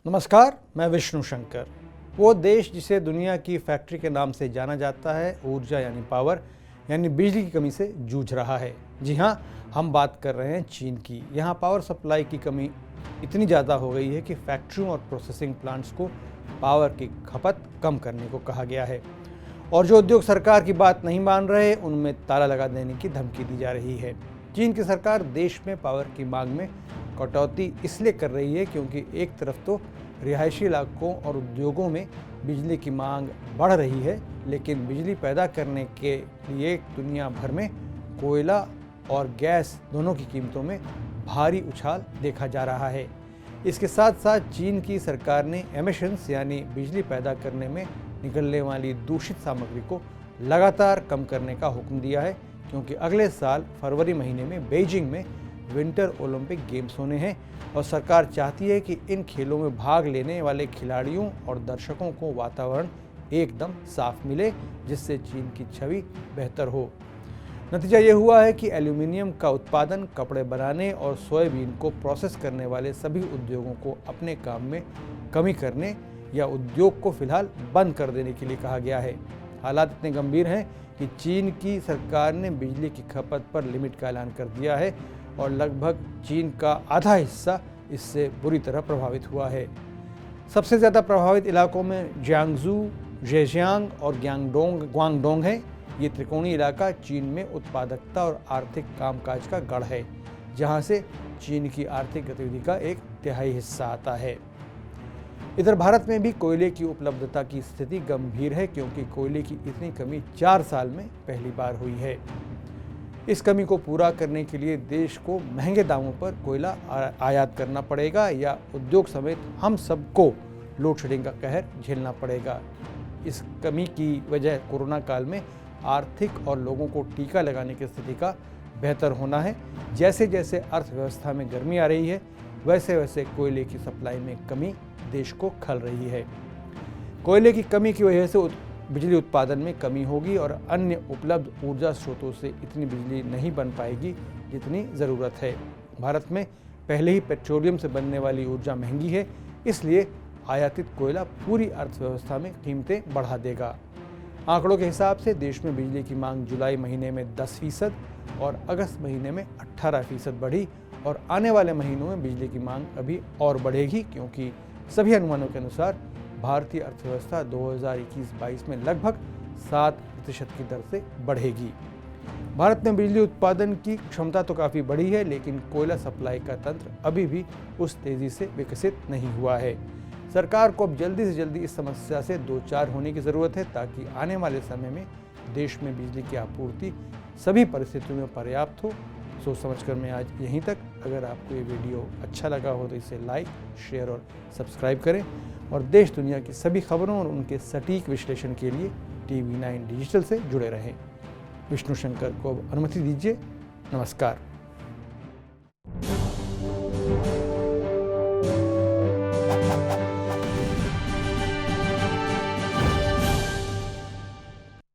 नमस्कार, मैं विष्णु शंकर। वो देश जिसे दुनिया की फैक्ट्री के नाम से जाना जाता है, ऊर्जा यानी पावर यानी बिजली की कमी से जूझ रहा है। जी हाँ, हम बात कर रहे हैं चीन की। यहाँ पावर सप्लाई की कमी इतनी ज़्यादा हो गई है कि फैक्ट्रियों और प्रोसेसिंग प्लांट्स को पावर की खपत कम करने को कहा गया है। और जो उद्योग सरकार की बात नहीं मान रहे, उनमें ताला लगा देने की धमकी दी जा रही है। चीन की सरकार देश में पावर की मांग में कटौती इसलिए कर रही है क्योंकि एक तरफ तो रिहायशी इलाकों और उद्योगों में बिजली की मांग बढ़ रही है, लेकिन बिजली पैदा करने के लिए दुनिया भर में कोयला और गैस दोनों की कीमतों में भारी उछाल देखा जा रहा है। इसके साथ साथ चीन की सरकार ने एमिशंस यानी बिजली पैदा करने में निकलने वाली दूषित सामग्री को लगातार कम करने का हुक्म दिया है, क्योंकि अगले साल फरवरी महीने में बीजिंग में विंटर ओलंपिक गेम्स होने हैं और सरकार चाहती है कि इन खेलों में भाग लेने वाले खिलाड़ियों और दर्शकों को वातावरण एकदम साफ मिले, जिससे चीन की छवि बेहतर हो। नतीजा ये हुआ है कि एल्यूमिनियम का उत्पादन, कपड़े बनाने और सोयाबीन को प्रोसेस करने वाले सभी उद्योगों को अपने काम में कमी करने या उद्योग को फिलहाल बंद कर देने के लिए कहा गया है। हालात इतने गंभीर हैं कि चीन की सरकार ने बिजली की खपत पर लिमिट का ऐलान कर दिया है और लगभग चीन का आधा हिस्सा इससे बुरी तरह प्रभावित हुआ है। सबसे ज़्यादा प्रभावित इलाकों में जियांगजू, जेजियांग और ग्वांगडोंग है। ये त्रिकोणीय इलाका चीन में उत्पादकता और आर्थिक कामकाज का गढ़ है, जहाँ से चीन की आर्थिक गतिविधि का 1/3 हिस्सा आता है। इधर भारत में भी कोयले की उपलब्धता की स्थिति गंभीर है, क्योंकि कोयले की इतनी कमी 4 साल में पहली बार हुई है। इस कमी को पूरा करने के लिए देश को महंगे दामों पर कोयला आयात करना पड़ेगा या उद्योग समेत हम सबको लोड शेडिंग का कहर झेलना पड़ेगा। इस कमी की वजह कोरोना काल में आर्थिक और लोगों को टीका लगाने की स्थिति का बेहतर होना है। जैसे जैसे अर्थव्यवस्था में गर्मी आ रही है, वैसे वैसे कोयले की सप्लाई में कमी देश को खल रही है। कोयले की कमी की वजह से बिजली उत्पादन में कमी होगी और अन्य उपलब्ध ऊर्जा स्रोतों से इतनी बिजली नहीं बन पाएगी जितनी ज़रूरत है। भारत में पहले ही पेट्रोलियम से बनने वाली ऊर्जा महंगी है, इसलिए आयातित कोयला पूरी अर्थव्यवस्था में कीमतें बढ़ा देगा। आंकड़ों के हिसाब से देश में बिजली की मांग जुलाई महीने में 10% और अगस्त महीने में 18% बढ़ी और आने वाले महीनों में बिजली की मांग अभी और बढ़ेगी, क्योंकि सभी अनुमानों के अनुसार भारतीय अर्थव्यवस्था 2021-22 में लगभग 7% की दर से बढ़ेगी। भारत में बिजली उत्पादन की क्षमता तो काफ़ी बढ़ी है, लेकिन कोयला सप्लाई का तंत्र अभी भी उस तेज़ी से विकसित नहीं हुआ है। सरकार को अब जल्दी से जल्दी इस समस्या से दो चार होने की ज़रूरत है, ताकि आने वाले समय में देश में बिजली की आपूर्ति सभी परिस्थितियों में पर्याप्त हो। सोच समझकर मैं आज यहीं तक। अगर आपको ये वीडियो अच्छा लगा हो तो इसे लाइक, शेयर और सब्सक्राइब करें और देश दुनिया की सभी खबरों और उनके सटीक विश्लेषण के लिए TV9 डिजिटल से जुड़े रहें। विष्णु शंकर को अनुमति दीजिए। नमस्कार।